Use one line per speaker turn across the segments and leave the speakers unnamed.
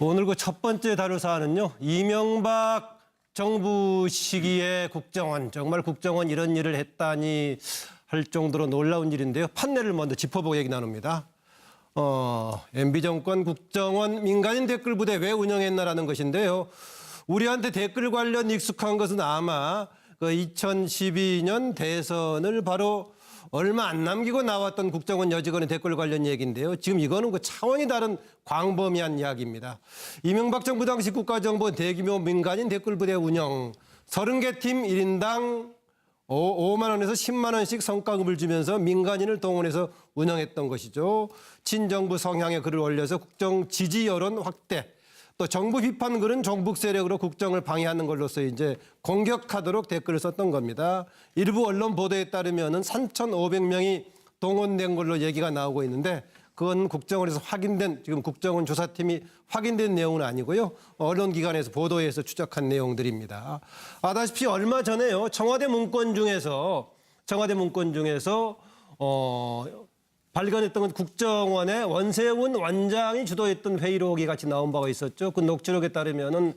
오늘 그 첫 번째 다룰 사안은요. 이명박 정부 시기에 국정원, 정말 국정원 이런 일을 했다니 할 정도로 놀라운 일인데요. 판례를 먼저 짚어보고 얘기 나눕니다. MB 정권 국정원 민간인 댓글 부대 왜 운영했나라는 것인데요. 우리한테 댓글 관련 익숙한 것은 아마 그 2012년 대선을 바로 얼마 안 남기고 나왔던 국정원 여직원의 댓글 관련 얘기인데요. 지금 이거는 그 차원이 다른 광범위한 이야기입니다. 이명박 정부 당시 국가정보 대규모 민간인 댓글 부대 운영 30개 팀 1인당 5만 원에서 10만 원씩 성과급을 주면서 민간인을 동원해서 운영했던 것이죠. 친정부 성향의 글을 올려서 국정 지지 여론 확대, 또 정부 비판 글은 종북 세력으로 국정을 방해하는 걸로서 이제 공격하도록 댓글을 썼던 겁니다. 일부 언론 보도에 따르면은 3,500명이 동원된 걸로 얘기가 나오고 있는데 그건 국정원에서 확인된, 지금 국정원 조사팀이 확인된 내용은 아니고요. 언론기관에서 보도해서 추적한 내용들입니다. 아다시피 얼마 전에요. 청와대 문건 중에서 발견했던 건 국정원의 원세훈 원장이 주도했던 회의록이 같이 나온 바가 있었죠. 그 녹취록에 따르면은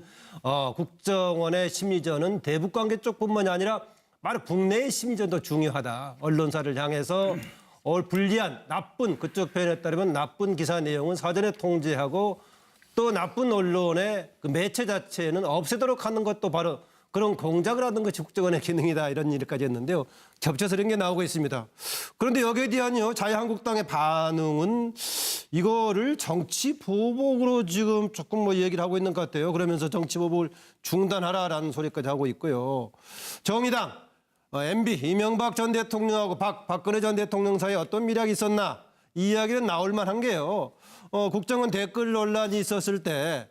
국정원의 심리전은 대북관계 쪽뿐만이 아니라 바로 국내의 심리전도 중요하다. 언론사를 향해서 불리한, 나쁜, 그쪽 표현에 따르면 나쁜 기사 내용은 사전에 통제하고 또 나쁜 언론의 그 매체 자체는 없애도록 하는 것도 바로 그런 공작을 하는 것이 국정원의 기능이다. 이런 일까지 했는데요. 겹쳐서 이런 게 나오고 있습니다. 그런데 여기에 대한요, 자유한국당의 반응은 이거를 정치보복으로 지금 조금 뭐 얘기를 하고 있는 것 같아요. 그러면서 정치보복을 중단하라라는 소리까지 하고 있고요. 정의당, MB, 이명박 전 대통령하고 박근혜 전 대통령 사이에 어떤 미략이 있었나? 이 이야기는 나올 만한 게요. 국정원 댓글 논란이 있었을 때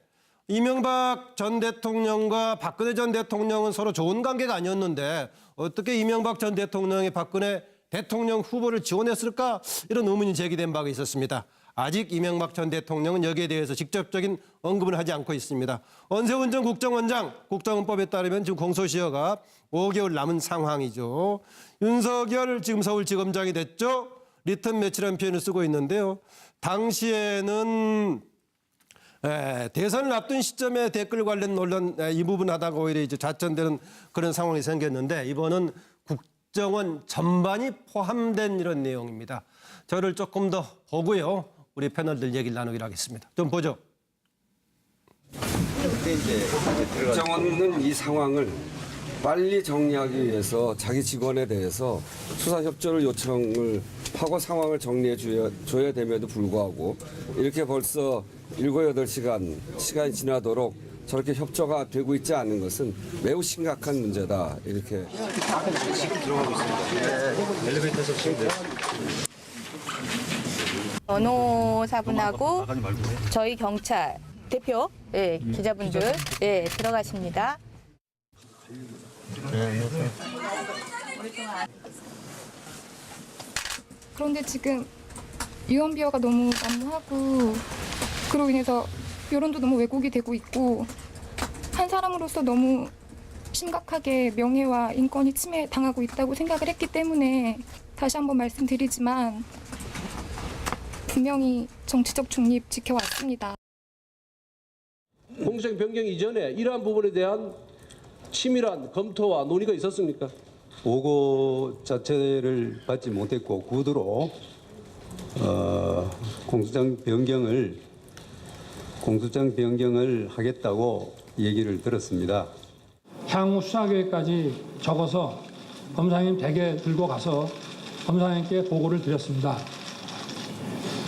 이명박 전 대통령과 박근혜 전 대통령은 서로 좋은 관계가 아니었는데 어떻게 이명박 전 대통령이 박근혜 대통령 후보를 지원했을까? 이런 의문이 제기된 바가 있었습니다. 아직 이명박 전 대통령은 여기에 대해서 직접적인 언급은 하지 않고 있습니다. 원세훈 전 국정원장, 국정원법에 따르면 지금 공소시효가 5개월 남은 상황이죠. 윤석열 지금 서울지검장이 됐죠. 리턴 매치라는 표현을 쓰고 있는데요. 당시에는 대선을 앞둔 시점에 댓글 관련 논란 이 부분 하다가 오히려 이제 좌천되는 그런 상황이 생겼는데 이번은 국정원 전반이 포함된 이런 내용입니다. 저를 조금 더 보고요. 우리 패널들 얘기를 나누기로 하겠습니다. 좀 보죠.
국정원은 이 상황을 빨리 정리하기 위해서 자기 직원에 대해서 수사 협조를 요청을 하고 상황을 정리해 줘야 됨에도 불구하고 이렇게 벌써 7, 8시간 시간이 지나도록 저렇게 협조가 되고 있지 않은 것은 매우 심각한 문제다. 이렇게. 들어가고 있습니다. 엘리베이터에서 지금
변호사분하고 저희 경찰 대표 기자분들 들어가십니다.
그런데 지금 유언비어가 너무 난무하고 그로 인해서 여론도 너무 왜곡이 되고 있고 한 사람으로서 너무 심각하게 명예와 인권이 침해당하고 있다고 생각을 했기 때문에 다시 한번 말씀드리지만 분명히 정치적 중립 지켜왔습니다.
공수처 변경 이전에 이러한 부분에 대한 치밀한 검토와 논의가 있었습니까?
보고 자체를 받지 못했고 구두로 공수장 변경을 하겠다고 얘기를 들었습니다.
향후 수사계획까지 적어서 검사님 댁에 들고 가서 검사님께 보고를 드렸습니다.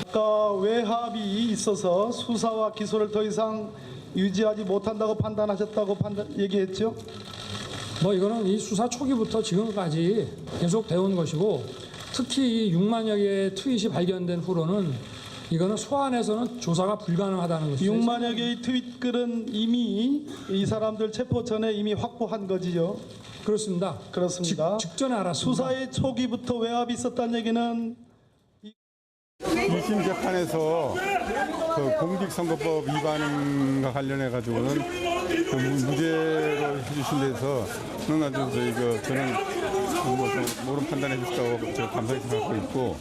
아까 외압이 있어서 수사와 기소를 더 이상 유지하지 못한다고 판단하셨다고 얘기했죠?
이거는 이 수사 초기부터 지금까지 계속 되어온 것이고 특히 이 6만여 개의 트윗이 발견된 후로는 이거는 소환해서는 조사가 불가능하다는 것이죠.
6만여 개의 트윗글은 이미 이 사람들 체포 전에 이미 확보한 거지요?
그렇습니다.
그렇습니다.
직전에 알았습니다.
수사의 초기부터 외압이 있었다는 얘기는
1심 재판에서 그 공직선거법 위반과 관련해 가지고는 그 무죄로 해주신 데서는 아주 저는 뭐 모른 판단해 주셨다고 감사히 생각하고 있고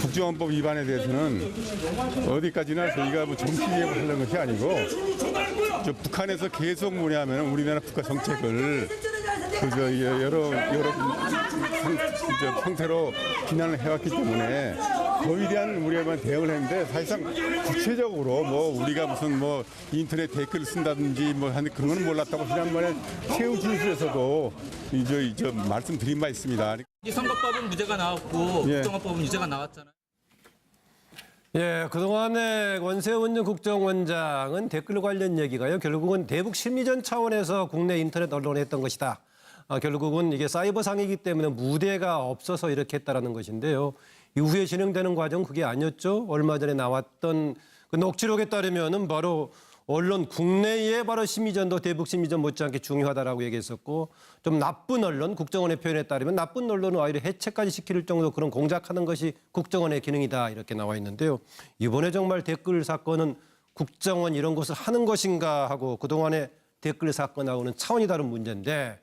국정원법 위반에 대해서는 어디까지나 저희가 뭐 정치 개입을 하려는 것이 아니고 저 북한에서 계속 뭐냐면 우리나라 국가 정책을 여러 형태로 비난을 해왔기 때문에 거기에 대한 우리가 대응을 했는데 사실상 구체적으로 뭐 우리가 무슨 뭐 인터넷 댓글을 쓴다든지 뭐 하는 그런 건 몰랐다고 지난번에 최후 진술에서도 저 말씀드린 바 있습니다.
이 선거법은 무죄가 나왔고
예.
국정원법은 유죄가 나왔잖아요.
예, 그동안에 원세훈 전 국정원장은 댓글 관련 얘기가요. 결국은 대북 심리전 차원에서 국내 인터넷 언론에 했던 것이다. 결국은 이게 사이버상이기 때문에 무대가 없어서 이렇게 했다라는 것인데요. 이후에 진행되는 과정 그게 아니었죠. 얼마 전에 나왔던 그 녹취록에 따르면은 바로 언론 국내에 바로 심리전도 대북 심리전 못지않게 중요하다라고 얘기했었고 좀 나쁜 언론 국정원의 표현에 따르면 나쁜 언론은 오히려 해체까지 시킬 정도 그런 공작하는 것이 국정원의 기능이다 이렇게 나와 있는데요. 이번에 정말 댓글 사건은 국정원 이런 것을 하는 것인가 하고 그동안의 댓글 사건하고는 차원이 다른 문제인데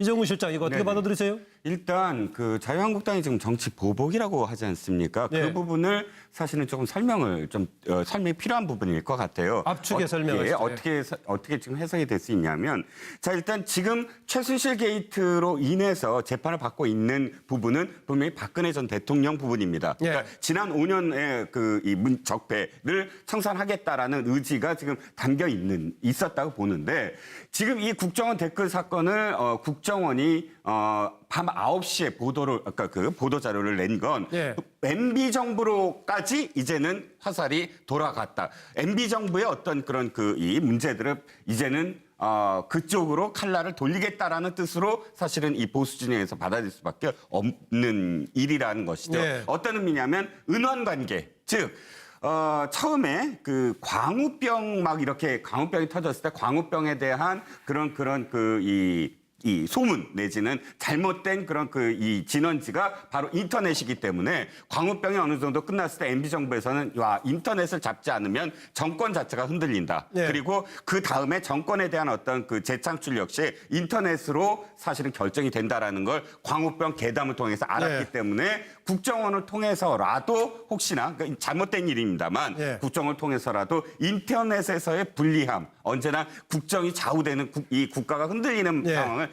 이정우 실장 이거 어떻게 받아들이세요?
일단 그 자유한국당이 지금 정치 보복이라고 하지 않습니까? 그
네.
부분을 사실은 조금 설명이 필요한 부분일 것 같아요.
압축의 설명을
어떻게 지금 해석이 될 수 있냐면 자 일단 지금 최순실 게이트로 인해서 재판을 받고 있는 부분은 분명히 박근혜 전 대통령 부분입니다.
예.
그러니까 지난 5년의 그 이 적폐를 청산하겠다라는 의지가 지금 담겨 있었다고 보는데 지금 이 국정원 댓글 사건을 국정원이 밤 9시에 보도 자료를 낸 건
예.
MB 정부로까지 이제는 화살이 돌아갔다. MB 정부의 어떤 그런 이 문제들을 이제는 그쪽으로 칼날을 돌리겠다라는 뜻으로 사실은 이 보수 진영에서 받아들일 수밖에 없는 일이라는 것이죠.
네.
어떤 의미냐면 은원관계, 즉 처음에 그 광우병 막 이렇게 광우병이 터졌을 때 광우병에 대한 그런 이 소문 내지는 잘못된 그런 이 진원지가 바로 인터넷이기 때문에 광우병이 어느 정도 끝났을 때 MB 정부에서는 인터넷을 잡지 않으면 정권 자체가 흔들린다.
네.
그리고 그 다음에 정권에 대한 어떤 그 재창출 역시 인터넷으로 사실은 결정이 된다라는 걸 광우병 괴담을 통해서 알았기
네.
때문에 국정원을 통해서라도 혹시나 그러니까 잘못된 일입니다만
네.
국정을 통해서라도 인터넷에서의 불리함 언제나 국정이 좌우되는 이 국가가 흔들리는
네.
상황을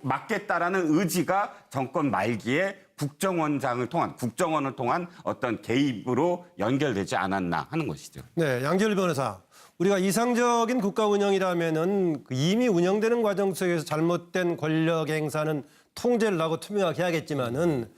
막겠다라는 의지가 정권 말기에 국정원을 통한 어떤 개입으로 연결되지 않았나 하는 것이죠.
네, 양지열 변호사. 우리가 이상적인 국가 운영이라면은 이미 운영되는 과정 속에서 잘못된 권력 행사는 통제를 하고 투명하게 해야겠지만은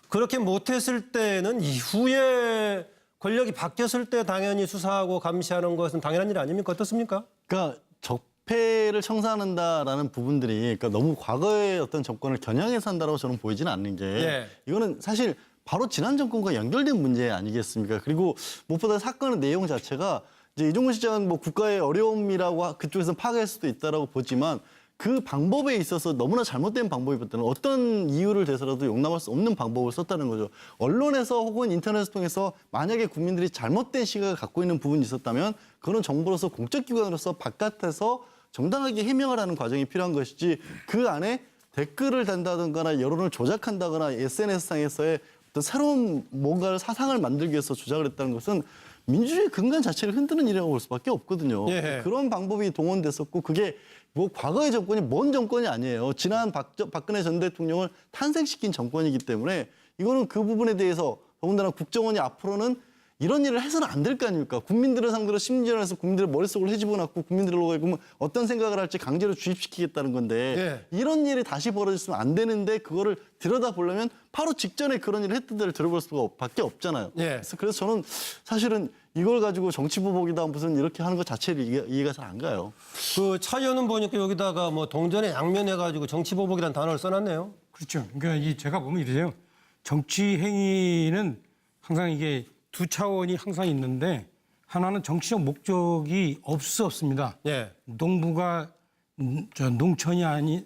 그렇게 못했을 때는 이후에 권력이 바뀌었을 때 당연히 수사하고 감시하는 것은 당연한 일 아닙니까? 어떻습니까?
그러니까 적폐를 청산한다라는 부분들이 그러니까 너무 과거의 어떤 정권을 겨냥해서 한다고 저는 보이지는 않는 게
예.
이거는 사실 바로 지난 정권과 연결된 문제 아니겠습니까? 그리고 무엇보다 사건의 내용 자체가 이제 이종훈 시장은 뭐 국가의 어려움이라고 그쪽에서 파악할 수도 있다라고 보지만 그 방법에 있어서 너무나 잘못된 방법이었다는 어떤 이유를 대서라도 용납할 수 없는 방법을 썼다는 거죠. 언론에서 혹은 인터넷을 통해서 만약에 국민들이 잘못된 시각을 갖고 있는 부분이 있었다면 그건 정부로서 공적기관으로서 바깥에서 정당하게 해명을 하는 과정이 필요한 것이지 그 안에 댓글을 단다든가 여론을 조작한다거나 SNS상에서의 어떤 새로운 뭔가를 사상을 만들기 위해서 조작을 했다는 것은 민주주의 근간 자체를 흔드는 일이라고 볼 수밖에 없거든요.
예.
그런 방법이 동원됐었고 그게 뭐 과거의 정권이 먼 정권이 아니에요. 지난 박근혜 전 대통령을 탄생시킨 정권이기 때문에 이거는 그 부분에 대해서 더군다나 국정원이 앞으로는 이런 일을 해서는 안 될 거 아닙니까? 국민들을 상대로 심리전에서 국민들의 머릿속을 헤집어놨고 국민들로 그러면 어떤 생각을 할지 강제로 주입시키겠다는 건데 이런 일이 다시 벌어졌으면 안 되는데 그거를 들여다보려면 바로 직전에 그런 일을 했던 데를 들어볼 수밖에 없잖아요. 그래서 저는 사실은 이걸 가지고 정치보복이다 무슨 이렇게 하는 것 자체를 이해가 잘 안 가요.
그 차 의원은 보니까 여기다가 뭐 동전에 양면해가지고 정치보복이라는 단어를 써놨네요.
그렇죠. 그러니까 제가 보면 이래요. 정치 행위는 항상 이게 두 차원이 항상 있는데 하나는 정치적 목적이 없습니다. 농부가 농촌이 아닌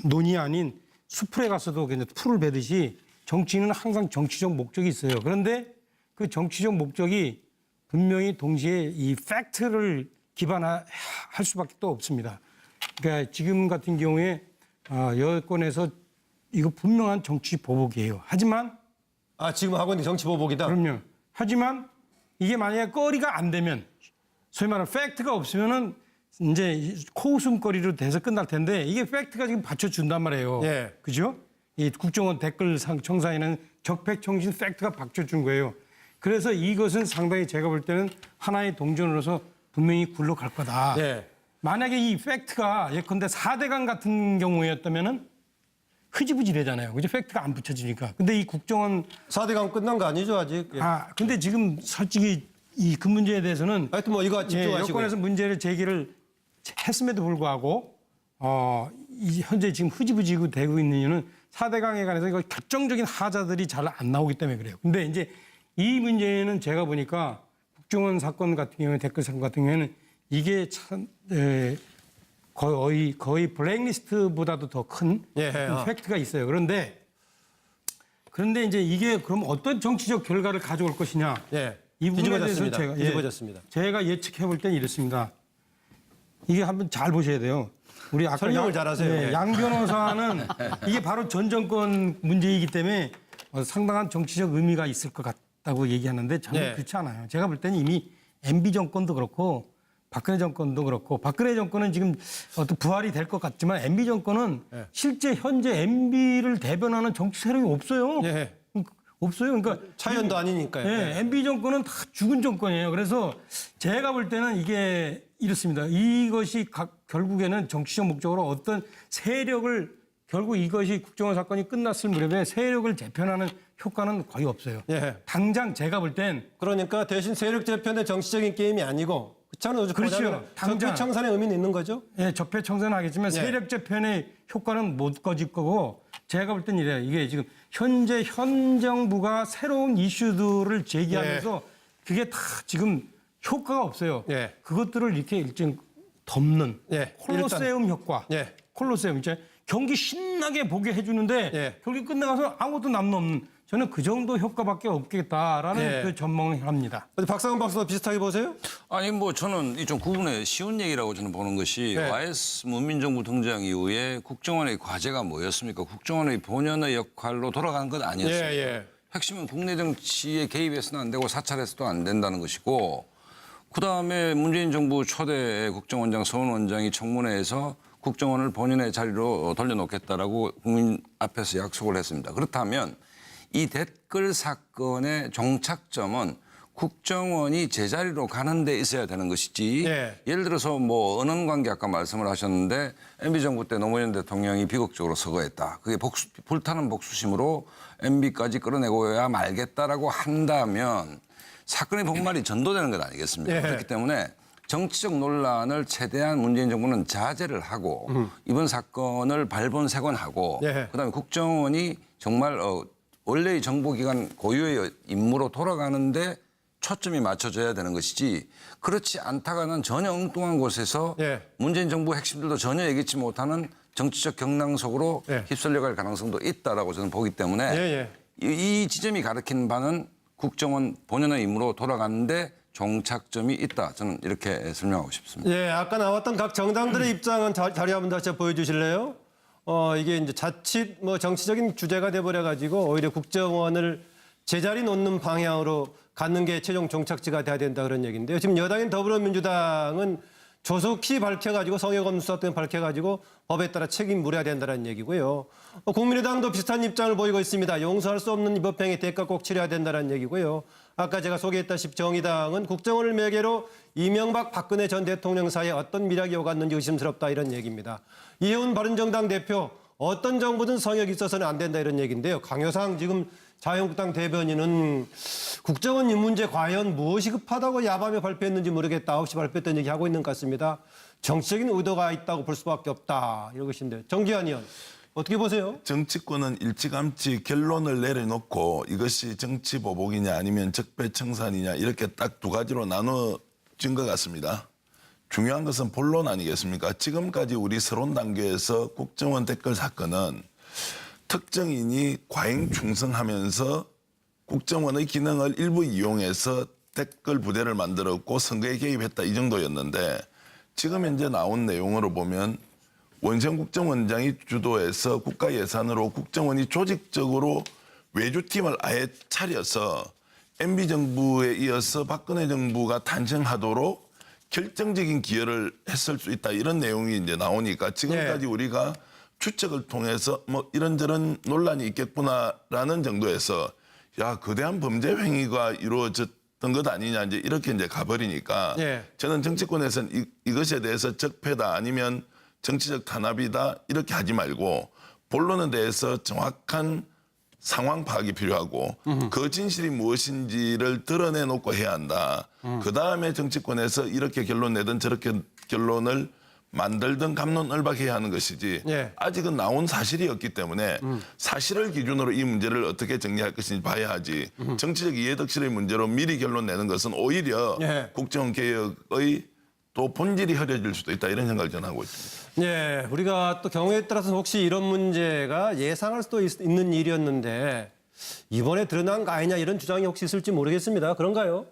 논이 아닌 숲에 가서도 그냥 풀을 베듯이 정치인은 항상 정치적 목적이 있어요. 그런데 그 정치적 목적이 분명히 동시에 이 팩트를 기반할 수밖에 또 없습니다. 그러니까 지금 같은 경우에 여권에서 이거 분명한 정치 보복이에요. 하지만
아, 지금 하고 있는 정치 보복이다.
그럼요. 하지만 이게 만약에 거리가 안 되면 소위 말하는 팩트가 없으면은 이제 코웃음거리로 돼서 끝날 텐데 이게 팩트가 지금 받쳐준단 말이에요.
예.
그죠? 이 국정원 댓글 청사에는 적폐청신 팩트가 받쳐준 거예요. 그래서 이것은 상당히 제가 볼 때는 하나의 동전으로서 분명히 굴러갈 거다.
예.
만약에 이 팩트가 예컨대 4대강 같은 경우였다면은 흐지부지되잖아요. 그죠? 팩트가 안 붙여지니까. 근데 이 국정원
4대강 끝난 거 아니죠, 아직? 예.
근데 지금 솔직히 그 문제에 대해서는
하여튼 뭐 이거 집중하시고.
여권에서 문제를 제기를 했음에도 불구하고 현재 지금 흐지부지 되고 있는 이유는 4대강에 관해서 이거 결정적인 하자들이 잘 안 나오기 때문에 그래요. 근데 이제 이 문제는 제가 보니까 국정원 사건 같은 경우에 댓글 사건 같은 경우에는 이게 참 거의 블랙리스트보다도 더 큰 팩트가 있어요. 그런데 이제 이게 그럼 어떤 정치적 결과를 가져올 것이냐? 이 부분에 대해서 제가 예측해 볼 때는 이렇습니다. 이게 한번 잘 보셔야 돼요. 우리 아까
설명을 잘하세요.
양 변호사는 이게 바로 전 정권 문제이기 때문에 상당한 정치적 의미가 있을 것 같다고 얘기하는데 저는 그렇지 않아요. 제가 볼 때는 이미 MB 정권도 그렇고 박근혜 정권도 그렇고 박근혜 정권은 지금 어떤 부활이 될 것 같지만 MB 정권은 실제 현재 MB를 대변하는 정치 세력이 없어요. 없어요. 그러니까
차연도 아니니까요.
MB 정권은 다 죽은 정권이에요. 그래서 제가 볼 때는 이게 이렇습니다. 이것이 결국에는 정치적 목적으로 어떤 세력을 결국 이것이 국정원 사건이 끝났을 무렵에 세력을 재편하는 효과는 거의 없어요. 당장 제가 볼 땐
그러니까 대신 세력 재편의 정치적인 게임이 아니고
그렇죠.
당장 청산의 의미는 있는 거죠?
적폐 청산은 하겠지만 세력 재편의 효과는 못 거질 거고 제가 볼 땐 이래요. 이게 지금 현재 현 정부가 새로운 이슈들을 제기하면서 그게 다 지금 효과가 없어요. 그것들을 이렇게 일정 덮는 콜로세움 효과. 콜로세움 이제 경기 신나게 보게 해주는데 경기 끝나가서 아무것도 남는 없는 저는 그 정도 효과밖에 없겠다라는 그 전망을 합니다.
박상훈 박사도 비슷하게 보세요?
아니 뭐 저는 이 좀 구분의 쉬운 얘기라고 저는 보는 것이 YS 문민정부 등장 이후에 국정원의 과제가 뭐였습니까? 국정원의 본연의 역할로 돌아가는 것 아니었습니까? 핵심은 국내 정치에 개입해서는 안 되고 사찰해서도 안 된다는 것이고 그다음에 문재인 정부 초대 국정원장 서훈 원장이 청문회에서 국정원을 본인의 자리로 돌려놓겠다라고 국민 앞에서 약속을 했습니다. 그렇다면 이 댓글 사건의 종착점은 국정원이 제자리로 가는 데 있어야 되는 것이지 예를 들어서 뭐 언언관계 아까 말씀을 하셨는데 MB정부 때 노무현 대통령이 비극적으로 서거했다. 그게 불타는 복수심으로 MB까지 끌어내고야 말겠다라고 한다면 사건의 본말이 전도되는 것 아니겠습니까? 그렇기 때문에 정치적 논란을 최대한 문재인 정부는 자제를 하고 이번 사건을 발본색원하고 그다음에 국정원이 정말 원래의 정보기관 고유의 임무로 돌아가는데 초점이 맞춰져야 되는 것이지 그렇지 않다가는 전혀 엉뚱한 곳에서 문재인 정부 핵심들도 전혀 예기치 못하는 정치적 경랑 속으로 휩쓸려갈 가능성도 있다라고 저는 보기 때문에 이 지점이 가리키는 바는 국정원 본연의 임무로 돌아가는데 종착점이 있다. 저는 이렇게 설명하고 싶습니다.
아까 나왔던 각 정당들의 입장은 자료 한번 다시 보여주실래요? 이게 이제 자칫 뭐 정치적인 주제가 돼버려 가지고 오히려 국정원을 제자리 놓는 방향으로 갖는 게 최종 종착지가 돼야 된다 그런 얘기인데요. 지금 여당인 더불어민주당은 조속히 밝혀가지고 성역없는 수사 때문에 밝혀가지고 법에 따라 책임 물어야 된다는 얘기고요. 국민의당도 비슷한 입장을 보이고 있습니다. 용서할 수 없는 위법행위 대가 꼭 치러야 된다는 얘기고요. 아까 제가 소개했다시피 정의당은 국정원을 매개로 이명박 박근혜 전 대통령 사이에 어떤 미락이 오갔는지 의심스럽다 이런 얘기입니다. 이혜훈 바른정당 대표 어떤 정부든 성역이 있어서는 안 된다 이런 얘기인데요. 강효상 지금 자유한국당 대변인은 국정원 이 문제 과연 무엇이 급하다고 야밤에 발표했는지 모르겠다. 9시 발표했던 얘기하고 있는 것 같습니다. 정치적인 의도가 있다고 볼 수밖에 없다. 이런 것인데 정기환 의원 어떻게 보세요?
정치권은 일찌감치 결론을 내려놓고 이것이 정치보복이냐 아니면 적폐청산이냐 이렇게 딱 두 가지로 나눠진 것 같습니다. 중요한 것은 본론 아니겠습니까? 지금까지 우리 서론 단계에서 국정원 댓글 사건은 특정인이 과잉 충성하면서 국정원의 기능을 일부 이용해서 댓글 부대를 만들었고 선거에 개입했다 이 정도였는데 지금 현재 나온 내용으로 보면 원생 국정원장이 주도해서 국가 예산으로 국정원이 조직적으로 외주팀을 아예 차려서 MB 정부에 이어서 박근혜 정부가 탄생하도록 결정적인 기여를 했을 수 있다 이런 내용이 이제 나오니까 지금까지 우리가 추측을 통해서 뭐 이런저런 논란이 있겠구나라는 정도에서 야 거대한 범죄 행위가 이루어졌던 것 아니냐 이제 이렇게 이제 가버리니까 저는 정치권에서는 이것에 대해서 적폐다 아니면 정치적 탄압이다 이렇게 하지 말고 본론에 대해서 정확한 상황 파악이 필요하고 그 진실이 무엇인지를 드러내놓고 해야 한다. 그다음에 정치권에서 이렇게 결론 내든 저렇게 결론을 만들든 갑론을박해야 하는 것이지 아직은 나온 사실이 없기 때문에 사실을 기준으로 이 문제를 어떻게 정리할 것인지 봐야 하지 정치적 이해덕실의 문제로 미리 결론 내는 것은 오히려 국정개혁의 또 본질이 흐려질 수도 있다 이런 생각을 저는 하고 있습니다.
네, 우리가 또 경우에 따라서 혹시 이런 문제가 예상할 수도 있는 일이었는데 이번에 드러난 거 아니냐 이런 주장이 혹시 있을지 모르겠습니다. 그런가요?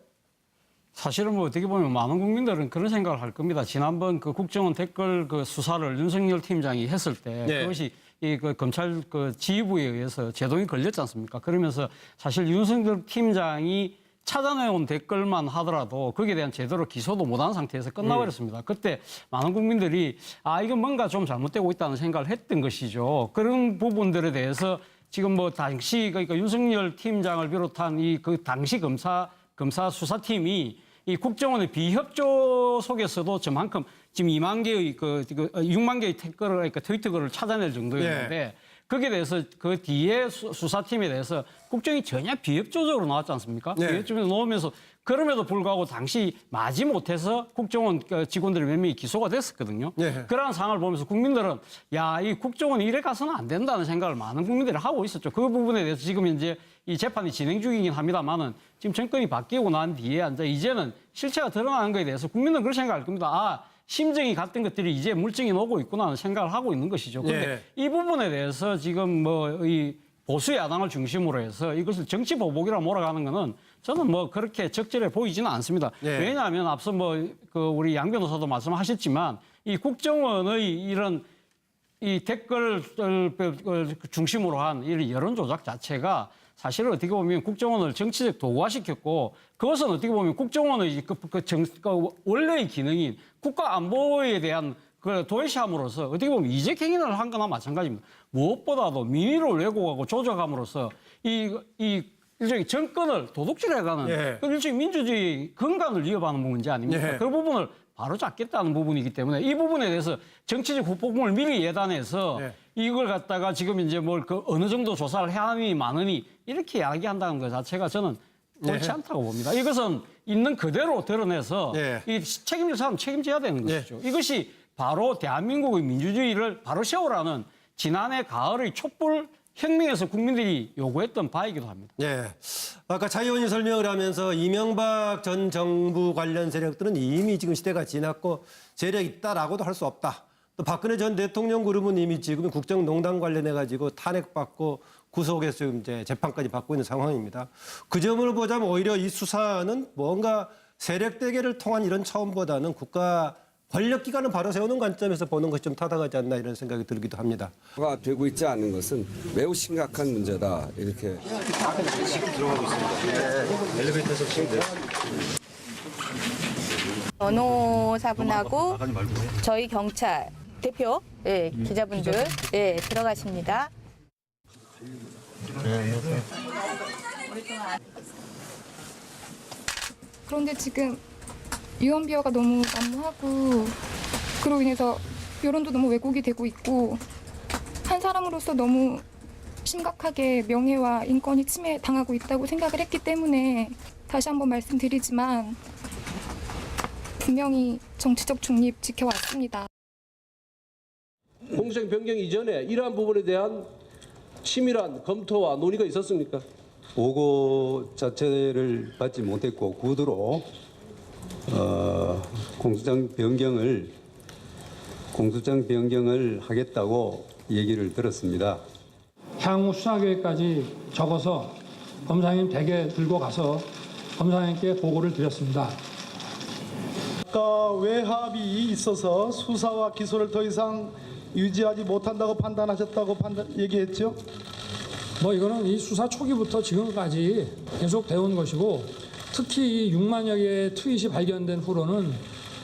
사실은 뭐 어떻게 보면 많은 국민들은 그런 생각을 할 겁니다. 지난번 그 국정원 댓글 그 수사를 윤석열 팀장이 했을 때 그것이 이 그 검찰 그 지휘부에 의해서 제동이 걸렸지 않습니까? 그러면서 사실 윤석열 팀장이 찾아내온 댓글만 하더라도 거기에 대한 제대로 기소도 못한 상태에서 끝나버렸습니다. 그때 많은 국민들이 이건 뭔가 좀 잘못되고 있다는 생각을 했던 것이죠. 그런 부분들에 대해서 지금 뭐 당시 그러니까 윤석열 팀장을 비롯한 이 그 당시 검사 수사팀이 이 국정원의 비협조 속에서도 저만큼 지금 6만 개의 댓글을 그러니까 트위터글을 찾아낼 정도였는데 거기에 대해서 그 뒤에 수사팀에 대해서 국정이 전혀 비협조적으로 나왔지 않습니까? 비협조적으로 나오면서 그럼에도 불구하고 당시 마지못해서 국정원 직원들이 몇 명이 기소가 됐었거든요. 그러한 상황을 보면서 국민들은 이 국정원이 이래 가서는 안 된다는 생각을 많은 국민들이 하고 있었죠. 그 부분에 대해서 지금 이제 이 재판이 진행 중이긴 합니다만은 지금 정권이 바뀌고 난 뒤에 이제는 실체가 드러나는 것에 대해서 국민들은 그런 생각을 할 겁니다. 심정이 같은 것들이 이제 물증이 나오고 있구나 하는 생각을 하고 있는 것이죠. 그런데 이 부분에 대해서 지금 뭐 이 보수 야당을 중심으로 해서 이것을 정치 보복이라 몰아가는 거는 저는 뭐 그렇게 적절해 보이지는 않습니다. 왜냐하면 앞서 그 우리 양 변호사도 말씀하셨지만 이 국정원의 이런 이 댓글 중심으로 한 이런 여론 조작 자체가 사실은 어떻게 보면 국정원을 정치적 도구화시켰고 그것은 어떻게 보면 국정원의 원래의 기능인 국가 안보에 대한 그 도외시함으로써 어떻게 보면 이적 행위를 한 거나 마찬가지입니다. 무엇보다도 민의를 왜곡하고 조작함으로써 이 일종의 정권을 도둑질해가는 일종의 민주주의 근간을 위협하는 문제 아닙니까? 그 부분을 바로 잡겠다는 부분이기 때문에 이 부분에 대해서 정치적 후폭풍을 미리 예단해서 이걸 갖다가 지금 이제 그 어느 정도 조사를 해야 하니 많으니 이렇게 이야기한다는 것 자체가 저는 옳지 않다고 봅니다. 이것은 있는 그대로 드러내서 이 책임질 사람 책임져야 되는 것이죠. 이것이 바로 대한민국의 민주주의를 바로 세우라는 지난해 가을의 촛불 혁명에서 국민들이 요구했던 바이기도 합니다.
아까 차 의원이 설명을 하면서 이명박 전 정부 관련 세력들은 이미 지금 시대가 지났고 세력이 있다라고도 할 수 없다. 또 박근혜 전 대통령 그룹은 이미 지금 국정농단 관련해가지고 탄핵받고 구속에서 이제 재판까지 받고 있는 상황입니다. 그 점을 보자면 오히려 이 수사는 뭔가 세력 대결을 통한 이런 차원보다는 국가 권력기관을 바로 세우는 관점에서 보는 것이 좀 타당하지 않나 이런 생각이 들기도 합니다.
가 되고 있지 않는 것은 매우 심각한 문제다. 이렇게.
들어가고 있습니다. 엘리베이터에서 지금 변호사분하고 저희 경찰 대표 기자분들 들어가십니다.
그런데 지금 유언비어가 너무 난무하고 그로 인해서 여론도 너무 왜곡이 되고 있고 한 사람으로서 너무 심각하게 명예와 인권이 침해당하고 있다고 생각을 했기 때문에 다시 한번 말씀드리지만 분명히 정치적 중립 지켜왔습니다.
공생 변경 이전에 이러한 부분에 대한 치밀한 검토와 논의가 있었습니까?
보고 자체를 받지 못했고 구두로 공소장 변경을 하겠다고 얘기를 들었습니다.
향후 수사 계획까지 적어서 검사님 댁에 들고 가서 검사님께 보고를 드렸습니다.
아까 외압이 있어서 수사와 기소를 더 이상 유지하지 못한다고 판단하셨다고 얘기했죠?
뭐 이거는 이 수사 초기부터 지금까지 계속 되어온 것이고 특히 이 6만여 개의 트윗이 발견된 후로는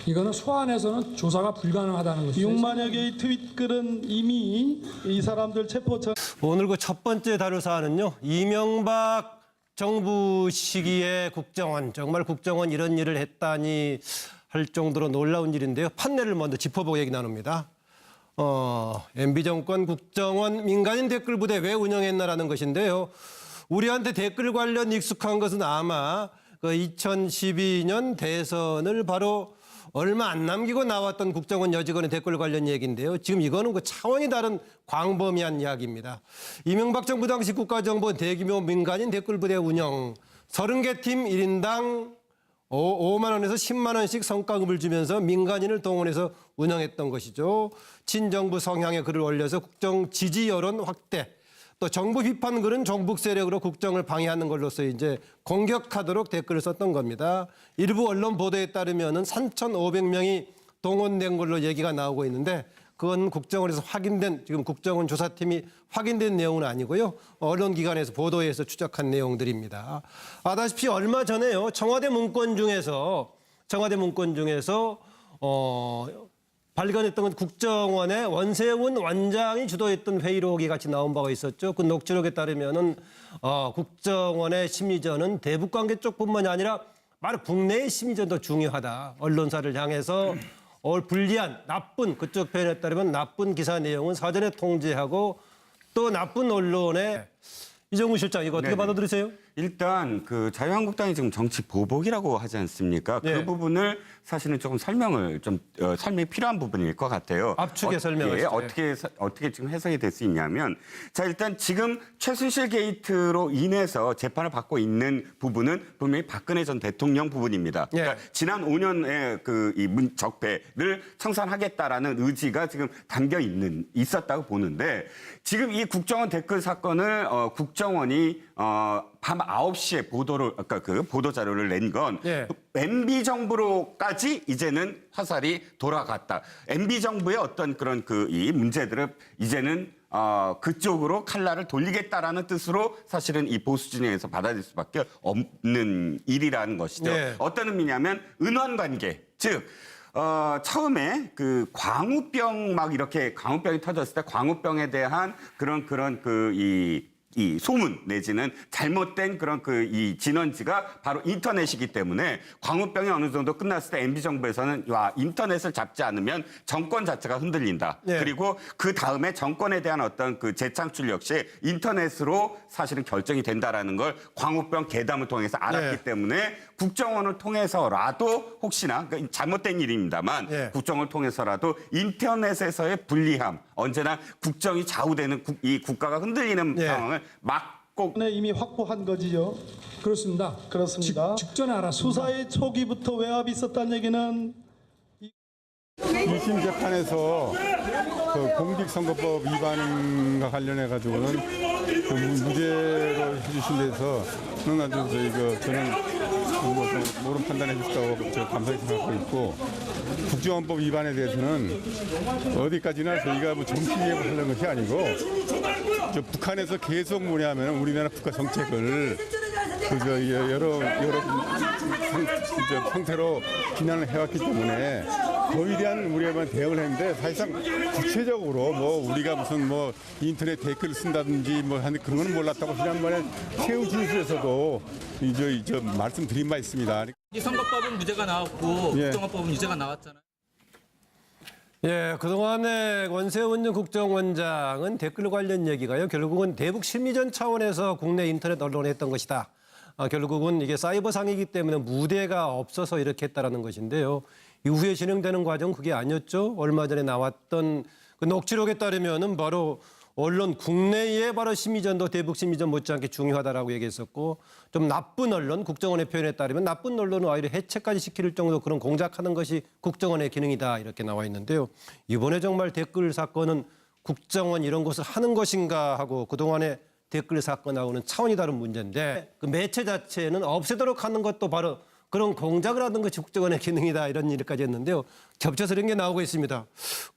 이거는 소환해서는 조사가 불가능하다는 것이죠.
6만여 개의 트윗글은 이미 이 사람들 체포 전.
오늘 그 첫 번째 다룰 사안은요. 이명박 정부 시기에 국정원, 정말 국정원 이런 일을 했다니 할 정도로 놀라운 일인데요. 판례를 먼저 짚어보고 얘기 나눕니다. MB 정권 국정원 민간인 댓글 부대 왜 운영했나라는 것인데요. 우리한테 댓글 관련 익숙한 것은 아마 그 2012년 대선을 바로 얼마 안 남기고 나왔던 국정원 여직원의 댓글 관련 얘기인데요. 지금 이거는 그 차원이 다른 광범위한 이야기입니다. 이명박 정부 당시 국가정보 대규모 민간인 댓글 부대 운영 30개 팀 1인당 5만 원에서 10만 원씩 성과급을 주면서 민간인을 동원해서 운영했던 것이죠. 친정부 성향의 글을 올려서 국정 지지 여론 확대, 또 정부 비판 글은 종북 세력으로 국정을 방해하는 걸로서 이제 공격하도록 댓글을 썼던 겁니다. 일부 언론 보도에 따르면은 3,500명이 동원된 걸로 얘기가 나오고 있는데 그건 국정원에서 확인된, 지금 국정원 조사팀이 확인된 내용은 아니고요. 언론기관에서 보도해서 추적한 내용들입니다. 아다시피 얼마 전에요. 청와대 문건 중에서 발견했던 건 국정원의 원세훈 원장이 주도했던 회의록이 같이 나온 바가 있었죠. 그 녹취록에 따르면은 국정원의 심리전은 대북 관계 쪽뿐만이 아니라 바로 국내의 심리전도 중요하다. 언론사를 향해서 불리한 나쁜, 그쪽 표현에 따르면 나쁜 기사 내용은 사전에 통제하고 또 나쁜 언론에 이정우 실장 이거 어떻게 받아들이세요?
일단 그 자유한국당이 지금 정치 보복이라고 하지 않습니까?
네.
그 부분을 사실은 조금 설명이 필요한 부분일 것 같아요.
압축의 설명을
어떻게 지금 해석이 될 수 있냐면, 자 일단 지금 최순실 게이트로 인해서 재판을 받고 있는 부분은 분명히 박근혜 전 대통령 부분입니다. 그러니까 지난 5년의 이 적폐를 청산하겠다라는 의지가 지금 있었다고 보는데, 지금 이 국정원 댓글 사건을 국정원이 밤 9시에 그 보도 자료를 낸 건 MB 정부로까지 이제는 화살이 돌아갔다. MB 정부의 어떤 그런 이 문제들을 이제는 그쪽으로 칼날을 돌리겠다라는 뜻으로 사실은 이 보수 진영에서 받아들일 수밖에 없는 일이라는 것이죠. 어떤 의미냐면 은원 관계, 즉 처음에 그 광우병 광우병이 터졌을 때 광우병에 대한 이 소문 내지는 잘못된 이 진원지가 바로 인터넷이기 때문에 광우병이 어느 정도 끝났을 때 MB 정부에서는 인터넷을 잡지 않으면 정권 자체가 흔들린다. 그리고 그 다음에 정권에 대한 어떤 그 재창출 역시 인터넷으로 사실은 결정이 된다라는 걸 광우병 괴담을 통해서 알았기 때문에 국정원을 통해서라도 혹시나 그러니까 잘못된 일입니다만 국정원을 통해서라도 인터넷에서의 불리함, 언제나 국정이 좌우되는 이 국가가 흔들리는 상황을 막고
이미 확보한 거지요.
그렇습니다.
그렇습니다.
직전에 알았습니다.
수사의 초기부터 외압이 있었다는 얘기는
1심 재판에서 그 공직선거법 위반과 관련해 가지고는 그 무죄로 해주신 데서는 아주 저는 옳은 판단해 주셨다고 감사히 생각하고 있고, 국정원법 위반에 대해서는 어디까지나 저희가 정치개혁을 하려는 것이 아니고 북한에서 계속 뭐냐면 우리나라 국가 정책을 여러 형태로 비난을 해왔기 때문에 거기에 대한 우리가 대응을 했는데, 사실상 구체적으로 우리가 무슨 인터넷 댓글을 쓴다든지 하는 그런 건 몰랐다고 지난번에 최후 진술에서도 말씀드린 바 있습니다.
이 선거법은 무죄가 나왔고 국정원법은 유죄가 나왔잖아요.
그동안에 원세훈 국정원장은 댓글 관련 얘기가요. 결국은 대북 심리전 차원에서 국내 인터넷 언론에 했던 것이다. 결국은 이게 사이버상이기 때문에 무대가 없어서 이렇게 했다라는 것인데요. 이후에 진행되는 과정 그게 아니었죠. 얼마 전에 나왔던 그 녹취록에 따르면은 바로 언론 국내에 바로 심리전도 대북 심리전 못지않게 중요하다라고 얘기했었고, 좀 나쁜 언론, 국정원의 표현에 따르면 나쁜 언론은 오히려 해체까지 시킬 정도 그런 공작하는 것이 국정원의 기능이다 이렇게 나와 있는데요. 이번에 정말 댓글 사건은 국정원 이런 것을 하는 것인가 하고 그동안의 댓글 사건하고는 차원이 다른 문제인데, 그 매체 자체는 없애도록 하는 것도 바로 그런 공작을 하는 것이 국정원의 기능이다 이런 일까지 했는데요. 겹쳐서 이런 게 나오고 있습니다.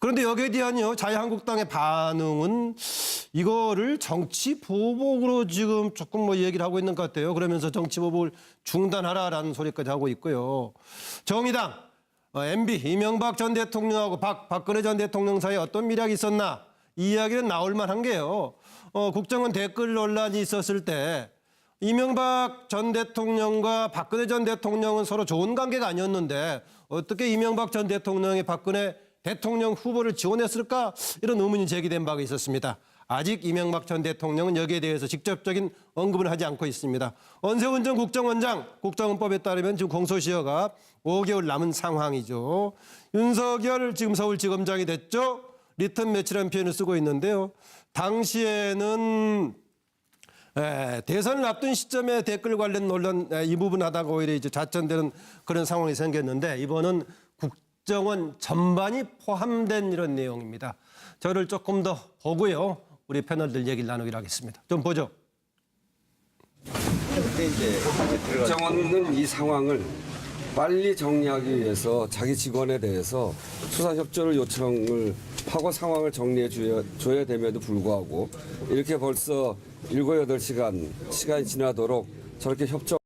그런데 여기에 대한요 자유한국당의 반응은 이거를 정치 보복으로 지금 조금 뭐 얘기를 하고 있는 것 같아요. 그러면서 정치 보복을 중단하라라는 소리까지 하고 있고요. 정의당 MB 이명박 전 대통령하고 박근혜 전 대통령 사이에 어떤 미락이 있었나 이 이야기는 나올 만한 게요. 국정원 댓글 논란이 있었을 때 이명박 전 대통령과 박근혜 전 대통령은 서로 좋은 관계가 아니었는데 어떻게 이명박 전 대통령이 박근혜 대통령 후보를 지원했을까 이런 의문이 제기된 바가 있었습니다. 아직 이명박 전 대통령은 여기에 대해서 직접적인 언급을 하지 않고 있습니다. 원세훈 전 국정원장 국정원법에 따르면 지금 공소시효가 5개월 남은 상황이죠. 윤석열 지금 서울지검장이 됐죠. 리턴 매치라는 표현을 쓰고 있는데요. 당시에는 대선을 앞둔 시점에 댓글 관련 논란 이 부분 하다가 오히려 이제 좌천되는 그런 상황이 생겼는데 이번은 국정원 전반이 포함된 이런 내용입니다. 저를 조금 더 보고요. 우리 패널들 얘기를 나누기로 하겠습니다. 좀 보죠.
국정원은 이 상황을 빨리 정리하기 위해서 자기 직원에 대해서 수사 협조를 요청을 하고 상황을 정리해 줘야 됨에도 불구하고 이렇게 벌써 7, 8시간이 지나도록 저렇게 협조